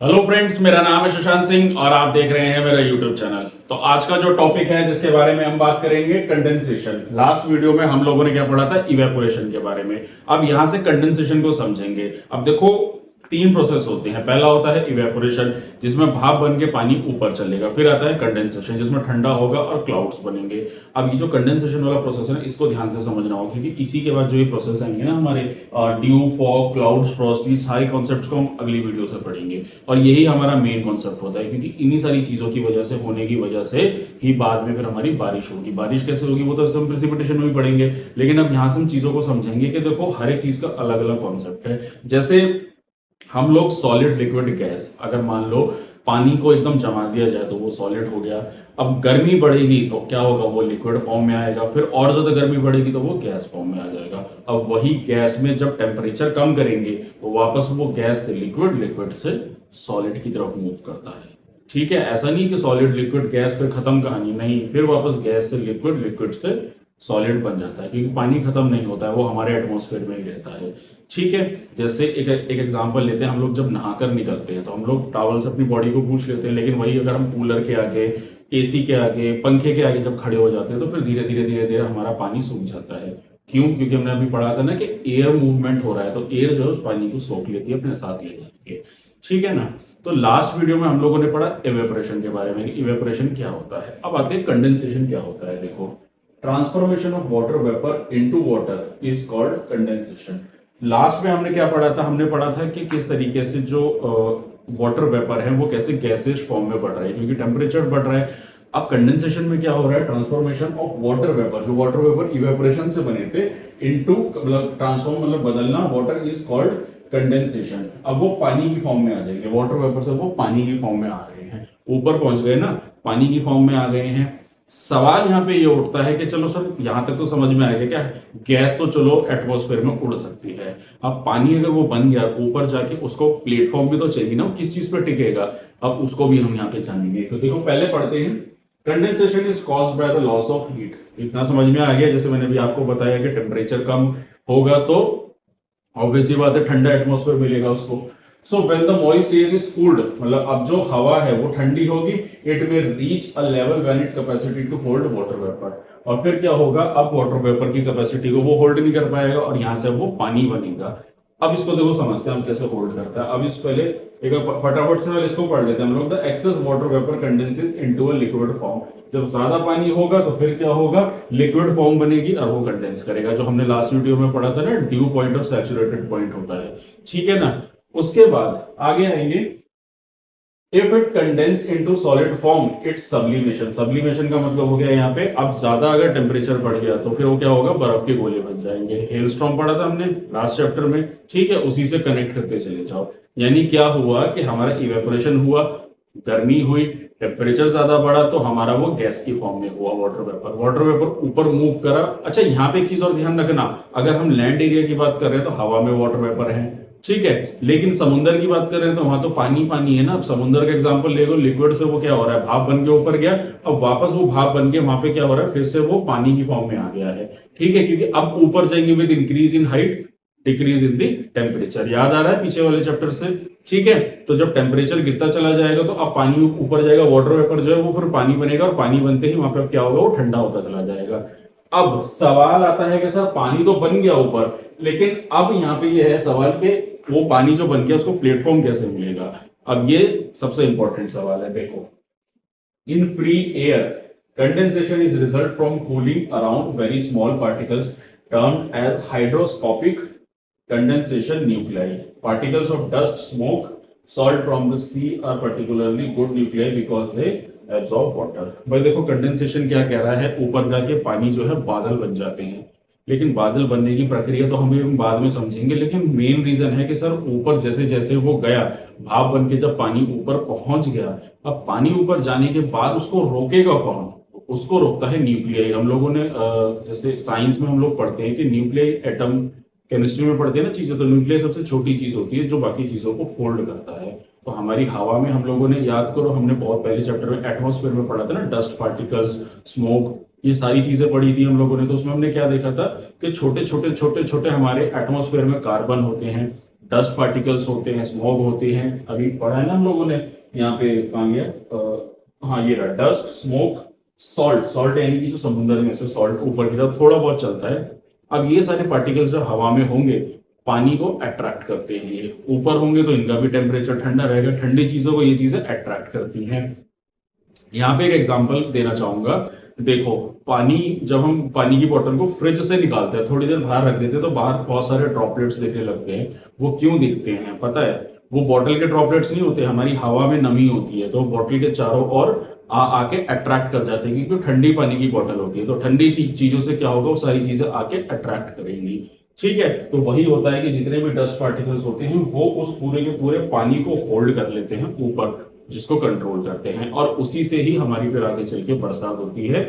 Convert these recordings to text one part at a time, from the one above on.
Hello friends, मेरा नाम है शशांक सिंह और आप देख रहे हैं मेरा यूट्यूब चैनल। तो आज का जो टॉपिक है जिसके बारे में हम बात करेंगे, कंडेंसेशन। लास्ट वीडियो में हम लोगों ने क्या पढ़ा था, इवेपोरेशन के बारे में। अब यहां से कंडेंसेशन को समझेंगे। अब देखो, तीन प्रोसेस होते हैं। पहला होता है इवेपोरेशन, जिसमें भाप बन के पानी ऊपर चलेगा। फिर आता है कंडेंसेशन, जिसमें ठंडा होगा और क्लाउड्स बनेंगे। अब ये जो कंडेंसेशन वाला प्रोसेस है ना, इसको ध्यान से समझना होगा, क्योंकि इसी के बाद जो ये प्रोसेस आएंगे ना हमारे, ड्यू, फॉग, क्लाउड्स, फ्रॉस्ट, ये सारे कॉन्सेप्ट्स को हम अगली वीडियो से पढ़ेंगे। और यही हमारा मेन कॉन्सेप्ट होता है, क्योंकि इन्हीं सारी चीजों की वजह से, होने की वजह से ही बाद में फिर हमारी बारिश होगी। बारिश कैसे होगी वो तो हम प्रेसिपिटेशन में भी पढ़ेंगे, लेकिन अब यहाँ से हम चीजों को समझेंगे कि देखो, हर एक चीज का अलग अलग कॉन्सेप्ट है। जैसे हम लोग सॉलिड, लिक्विड, गैस, अगर मान लो पानी को एकदम जमा दिया जाए तो वो सॉलिड हो गया। अब गर्मी बढ़ेगी तो क्या होगा, वो लिक्विड फॉर्म में आएगा। फिर और ज्यादा गर्मी बढ़ेगी तो वो गैस फॉर्म में आ जाएगा। अब वही गैस में जब टेम्परेचर कम करेंगे तो वापस वो गैस से लिक्विड, लिक्विड से सॉलिड की तरफ मूव करता है। ठीक है, ऐसा नहीं कि सॉलिड, लिक्विड, गैस फिर खत्म कहानी, नहीं, फिर वापस गैस से लिक्विड, लिक्विड से सॉलिड बन जाता है, क्योंकि पानी खत्म नहीं होता है, वो हमारे एटमॉस्फेयर में ही रहता है। ठीक है, जैसे एक एग्जांपल लेते हैं। हम लोग जब नहाकर निकलते हैं तो हम लोग टॉवल से अपनी बॉडी को पूछ लेते हैं, लेकिन वही अगर हम कूलर के आगे, एसी के आगे, पंखे के आगे जब खड़े हो जाते हैं तो फिर धीरे धीरे धीरे धीरे हमारा पानी सूख जाता है। क्यों? क्योंकि हमने अभी पढ़ा था ना कि एयर मूवमेंट हो रहा है, तो एयर जो है उस पानी को सोख लेती है, अपने साथ ले जाती है। ठीक है ना। तो लास्ट वीडियो में हम लोगों ने पढ़ा इवेपोरेशन के बारे में, इवेपोरेशन क्या होता है। अब आते हैं कंडेंसेशन क्या होता है। देखो, transformation of water vapour into water is called condensation. Last में हमने क्या पढ़ा था, हमने पढ़ा था कि किस तरीके से जो वाटर वेपर है वो कैसे गैसेज फॉर्म में बढ़ रहा है, क्योंकि टेम्परेचर बढ़ रहा है। अब कंडेंसेशन में क्या हो रहा है, ट्रांसफॉर्मेशन ऑफ वाटर वेपर, जो वाटर वेपर इवेपोरेशन से बने थे, इनटू, मतलब ट्रांसफॉर्म मतलब बदलना, वाटर इज कॉल्ड कंडेंसेशन। अब वो पानी की फॉर्म में आ जाएंगे, वाटर वेपर से वो पानी की फॉर्म में आ रहे हैं, ऊपर पहुंच गए ना, पानी की फॉर्म में आ गए हैं। सवाल यहाँ पे ये उठता है कि चलो सर, यहां तक तो समझ में आएगा क्या, गैस तो चलो एटमॉस्फेयर में उड़ सकती है। अब पानी अगर वो बन गया ऊपर जाके, उसको प्लेटफॉर्म भी तो चाहिए ना, किस चीज पे टिकेगा। अब उसको भी हम यहाँ पे जानेंगे। तो देखो, पहले पढ़ते हैं, condensation is caused by the loss of heat. इतना समझ में आ गया। जैसे मैंने भी आपको बताया कि टेम्परेचर कम होगा तो ऑब्वियसली बात है, ठंडा एटमॉस्फेयर मिलेगा उसको। So when the moist air is cooled, मतलब अब जो हवा है वो ठंडी होगी, it may reach a level when it capacity to hold water vapour. और फिर क्या होगा, अब वाटर वेपर की कैपेसिटी को वो होल्ड नहीं कर पाएगा और यहां से वो पानी बनेगा। अब इसको देखो, समझते हैं हम कैसे होल्ड करता है। अब इस पहले एक फटाफट से इसको पढ़ लेते हैं हम लोग। The excess water vapour condenses into a liquid form. जब ज्यादा पानी होगा तो फिर क्या होगा, लिक्विड फॉर्म बनेगी और वो कंडेंस करेगा, जो हमने लास्ट वीडियो में पढ़ा था ना, ड्यू पॉइंट और सैचुरेटेड पॉइंट होता है। ठीक है ना। उसके बाद आगे आएंगे, if it condense into solid form it's sublimation. Sublimation का मतलब हो गया यहाँ पे, अब ज्यादा अगर टेम्परेचर बढ़ गया तो फिर वो क्या होगा, बर्फ के गोले बन जाएंगे। हेलस्टॉर्म पढ़ा था हमने लास्ट चैप्टर में। ठीक है, उसी से कनेक्ट करते चले जाओ। यानी क्या हुआ कि हमारा इवेपोरेशन हुआ, गर्मी हुई, टेम्परेचर ज्यादा बढ़ा, तो हमारा वो गैस की फॉर्म में हुआ वाटर वेपर। वाटर वेपर ऊपर मूव करा। अच्छा, यहाँ पे एक चीज और ध्यान रखना, अगर हम लैंड एरिया की बात कर रहे हैं तो हवा में वाटर वेपर है। ठीक है, लेकिन समुद्र की बात कर रहे हैं तो वहां तो पानी पानी है ना। अब समुद्र का एग्जांपल ले लो, लिक्विड से वो क्या हो रहा है, भाप बन के ऊपर गया, अब वापस वो भाप बन के वहां पे क्या हो रहा है, फिर से वो पानी की फॉर्म में आ गया है। ठीक है, क्योंकि अब ऊपर जाएंगे with increase in height, decrease in the temperature. याद आ रहा है पीछे वाले चैप्टर से। ठीक है, तो जब टेम्परेचर गिरता चला जाएगा तो अब पानी ऊपर जाएगा, वाटर वेपर जो है वो फिर पानी बनेगा, और पानी बनते ही वहां पर क्या होगा, वो ठंडा होता चला जाएगा। अब सवाल आता है कि सर, पानी तो बन गया ऊपर, लेकिन अब यहाँ पे ये है सवाल कि वो पानी जो बन गया उसको प्लेटफॉर्म कैसे मिलेगा। अब ये सबसे इंपॉर्टेंट सवाल है। देखो, in free air condensation is result from cooling around very small particles termed as hygroscopic condensation nuclei. Particles of dust, smoke, salt from the sea are particularly good nuclei because they absorb water. भाई देखो, condensation क्या कह रहा है, ऊपर जाके पानी जो है बादल बन जाते हैं। लेकिन बादल बनने की प्रक्रिया तो हम बाद में समझेंगे, लेकिन मेन रीजन है कि सर, ऊपर जैसे जैसे वो गया, भाप बन के जब पानी ऊपर पहुंच गया, अब पानी ऊपर जाने के बाद उसको रोकेगा कौन, उसको रोकता है न्यूक्लियाई। हम लोगों ने जैसे साइंस में हम लोग पढ़ते हैं कि न्यूक्लियाई एटम, केमिस्ट्री में पढ़ते हैं ना चीजें, तो न्यूक्लियस सबसे छोटी चीज होती है जो बाकी चीजों को फोल्ड करता है। तो हमारी हवा में हम लोगों ने, याद करो, हमने बहुत पहले चैप्टर में एटमॉस्फेयर में पढ़ा था ना, डस्ट पार्टिकल्स, स्मोक, ये सारी चीजें पढ़ी थी हम लोगों ने। तो उसमें हमने क्या देखा था कि छोटे छोटे छोटे छोटे हमारे एटमॉस्फेयर में कार्बन होते हैं, डस्ट पार्टिकल्स होते हैं, स्मॉग होते हैं, अभी पढ़ा है ना हम लोगों ने, यहाँ पे कहाँ गया, हाँ ये रहा, डस्ट, स्मोक, सॉल्ट, सॉल्ट यानी कि जो समुद्र में से सॉल्ट ऊपर की तरफ थोड़ा बहुत चलता है। अब ये सारे पार्टिकल्स जो हवा में होंगे पानी को अट्रैक्ट करते हैं, ये ऊपर होंगे तो इनका भी टेम्परेचर ठंडा रहेगा, ठंडी चीजों को ये चीजें अट्रैक्ट करती हैं। यहाँ पे एक एग्जांपल देना चाहूंगा, देखो पानी, जब हम पानी की बोतल को फ्रिज से निकालते हैं, थोड़ी देर बाहर रख देते हैं तो बाहर बहुत सारे ड्रॉपलेट्स दिखने लगते हैं। वो क्यों दिखते हैं पता है? वो बॉटल के ड्रॉपलेट्स नहीं होते, हमारी हवा में नमी होती है तो बॉटल के चारों ओर आके अट्रैक्ट कर जाते हैं, क्योंकि ठंडी पानी की बोतल होती है तो ठंडी चीजों से क्या होगा, वो सारी चीजें आके अट्रैक्ट करेंगी। ठीक है, तो वही होता है कि जितने भी डस्ट पार्टिकल्स होते हैं वो उस पूरे के पूरे पानी को होल्ड कर लेते हैं ऊपर, जिसको कंट्रोल करते हैं, और उसी से ही हमारी फिर आगे चल के बरसात होती है।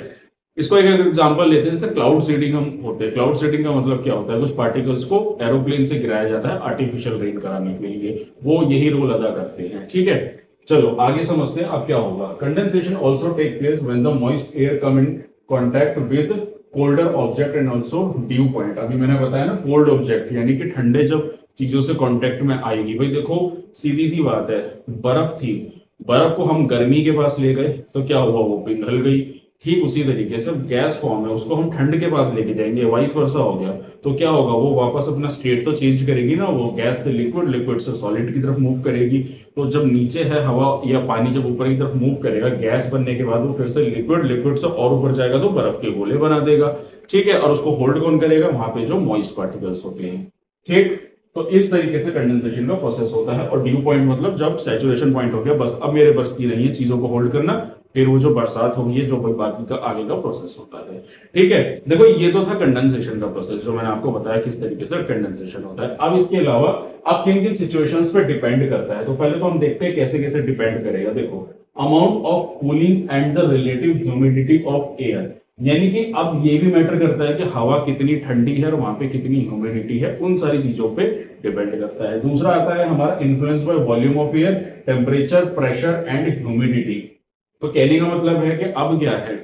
इसको एक एग्जांपल लेते हैं, जैसे क्लाउड सीडिंग हम होते हैं। क्लाउड सीडिंग का मतलब क्या होता है? कुछ पार्टिकल्स को एरोप्लेन से गिराया जाता है आर्टिफिशियल रेन कराने के लिए, वो यही रोल अदा करते हैं। ठीक है, चलो आगे समझते हैं अब क्या होगा। Condensation also take place when the moist air come in contact with colder object and also dew point. अभी मैंने बताया ना, कोल्ड ऑब्जेक्ट यानी कि ठंडे जब चीजों से कॉन्टेक्ट में आएगी, भाई देखो सीधी सी बात है, बर्फ थी, बर्फ को हम गर्मी के पास ले गए तो क्या हुआ, वो पिघल गई। ठीक उसी तरीके से गैस फॉर्म है, उसको हम ठंड के पास लेके जाएंगे, वाइस वर्सा हो गया, तो क्या होगा, वो वापस अपना स्टेट तो चेंज करेगी ना, वो गैस से लिक्विड, लिक्विड से सॉलिड की तरफ मूव करेगी। तो जब नीचे है हवा या पानी, जब ऊपर की तरफ मूव करेगा गैस बनने के बाद, वो फिर से लिक्विड, लिक्विड से और ऊपर जाएगा तो बर्फ के गोले बना देगा। ठीक है, और उसको होल्ड कौन करेगा, वहां पे जो मॉइस्ट पार्टिकल्स होते हैं। ठीक, तो इस तरीके से कंडेंसेशन का प्रोसेस होता है। और ड्यू पॉइंट मतलब जब सैचुरेशन पॉइंट हो गया, बस अब मेरे बस की नहीं है चीजों को होल्ड करना, फिर वो जो बरसात होगी है, जो बाकी का आगे का प्रोसेस होता है। ठीक है, देखो ये तो था कंडेंसेशन का प्रोसेस, जो मैंने आपको बताया किस तरीके से कंडेंसेशन होता है। अब इसके अलावा अब किन किन सिचुएशंस पे डिपेंड करता है, तो पहले तो हम देखते हैं कैसे कैसे डिपेंड करेगा। देखो, amount of cooling and the relative humidity of air, यानी कि अब ये भी मैटर करता है कि हवा कितनी ठंडी है और वहां पे कितनी ह्यूमिडिटी है, उन सारी चीजों पे डिपेंड करता है। दूसरा आता है हमारा influence by volume of air, temperature, pressure and humidity. तो कहने का मतलब है कि अब क्या है,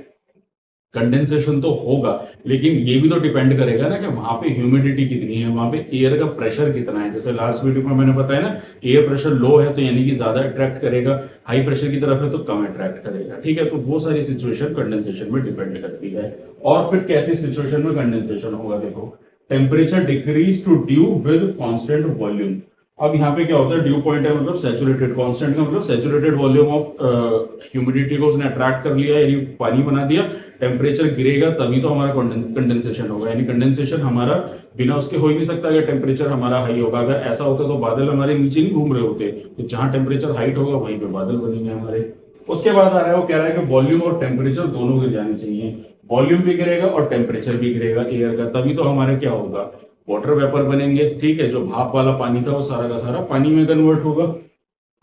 कंडेंसेशन तो होगा, लेकिन ये भी तो डिपेंड करेगा ना कि वहां पे ह्यूमिडिटी कितनी है, वहां पे एयर का प्रेशर कितना है। जैसे लास्ट वीडियो में मैंने बताया ना, एयर प्रेशर लो है तो यानी कि ज्यादा अट्रैक्ट करेगा, हाई प्रेशर की तरफ है तो कम अट्रैक्ट करेगा। ठीक है, तो वो सारी सिचुएशन कंडेंसेशन में डिपेंड करती है। और फिर कैसे सिचुएशन में कंडेंसेशन होगा, देखो, temperature decrease to dew with constant volume. अब यहाँ पे क्या होता है, ड्यू पॉइंट है मतलब सैचुरेटेड, कांस्टेंट का मतलब सैचुरेटेड वॉल्यूम ऑफ ह्यूमिडिटी को उसने अट्रैक्ट कर लिया, यानी पानी बना दिया। टेम्परेचर गिरेगा तभी तो हमारा कंडेंसेशन होगा, यानी कंडेंसेशन हमारा बिना उसके हो ही नहीं सकता अगर टेम्परेचर हमारा हाई होगा। अगर ऐसा होता तो बादल हमारे नीचे नहीं घूम रहे होते, तो जहां टेम्परेचर हाइट होगा वहीं पे बादल बनेंगे हमारे। उसके बाद आ रहा है, वो कह रहा है कि वॉल्यूम और टेम्परेचर दोनों गिर जाने चाहिए, वॉल्यूम भी गिरेगा और टेम्परेचर भी गिरेगा एयर का, तभी तो हमारे क्या होगा, वाटर वेपर बनेंगे। ठीक है, जो भाप वाला पानी था वो सारा का सारा पानी में कन्वर्ट होगा।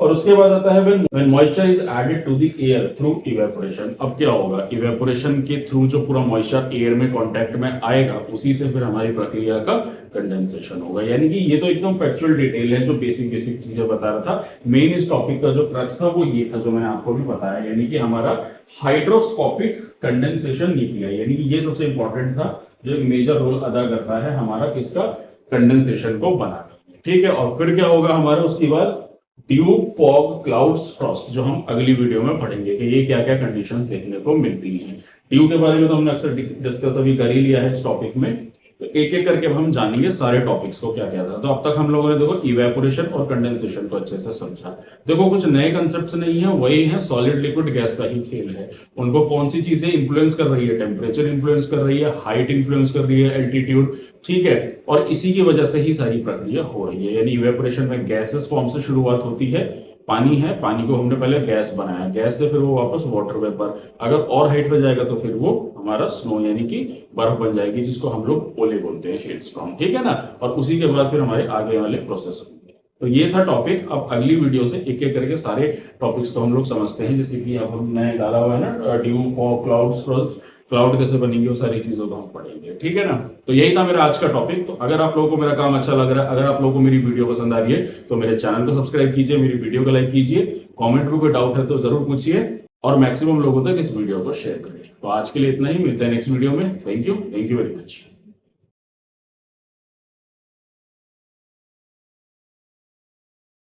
और उसके बाद आता है when moisture is added to the air through evaporation. अब क्या होगा, इवेपोरेशन के थ्रू जो पूरा मॉइस्चर एयर में कांटेक्ट में आएगा, उसी से फिर हमारी प्रक्रिया का कंडेंसेशन होगा। यानी कि ये तो एकदम फैक्चुअल डिटेल है, जो बेसिक बेसिक चीजें बता रहा था। मेन इस टॉपिक का जो क्रक्स था वो ये था, जो मैंने आपको भी बताया, यानी कि हमारा हाइड्रोस्कोपिक कंडेंसेशन निकला, यानी कि ये सबसे इंपॉर्टेंट था, जो एक मेजर रोल अदा करता है हमारा किसका, कंडेंसेशन को बनाने में। ठीक है, और फिर क्या होगा हमारा उसके बाद, ड्यू, फॉग, क्लाउड्स, फ्रॉस्ट, जो हम अगली वीडियो में पढ़ेंगे कि ये क्या क्या कंडीशंस देखने को मिलती हैं। ड्यू के बारे में तो हमने अक्सर डिस्कस अभी कर ही लिया है इस टॉपिक में, तो एक एक करके हम जानेंगे सारे टॉपिक्स को क्या क्या था। तो अब तक हम लोगों ने देखो इवेपोरेशन और कंडेंसेशन को अच्छे से समझा। देखो कुछ नए कंसेप्ट्स नहीं है, वही है सॉलिड लिक्विड गैस का ही खेल है। उनको कौन सी चीजें इन्फ्लुएंस कर रही है, टेम्परेचर इन्फ्लुएंस कर रही है, हाइट इन्फ्लुएंस कर रही है, एल्टीट्यूड। ठीक है, और इसी की वजह से ही सारी प्रक्रिया हो रही है। यानी इवेपोरेशन में गैसेस फॉर्म से शुरुआत होती है, पानी है, पानी को हमने पहले गैस बनाया, गैस से फिर वो वापस वाटर वेपर, अगर और हाइट पे जाएगा तो फिर वो हमारा स्नो यानी कि बर्फ बन जाएगी, जिसको हम लोग ओले बोलते हैं, हेल स्टॉर्म। ठीक है ना, और उसी के बाद फिर हमारे आगे वाले प्रोसेस होंगे। तो ये था टॉपिक। अब अगली वीडियो से एक एक करके सारे टॉपिक्स को हम लोग समझते हैं, जैसे कि अब हमने डाला हुआ है ना, ड्यू, फॉग, क्लाउड्स, क्लाउड कैसे बनेंगे, वो सारी चीजों को हम पढ़ेंगे। ठीक है ना, तो यही था मेरा आज का टॉपिक। तो अगर आप लोगों को मेरा काम अच्छा लग रहा है, अगर आप लोगों को मेरी वीडियो पसंद आ रही है, तो मेरे चैनल को सब्सक्राइब कीजिए, मेरी वीडियो को लाइक कीजिए, कमेंट में कोई डाउट है तो जरूर पूछिए, और मैक्सिमम लोगों तक इस वीडियो को शेयर करें। तो आज के लिए इतना ही, मिलते हैं नेक्स्ट वीडियो में। Thank you very much.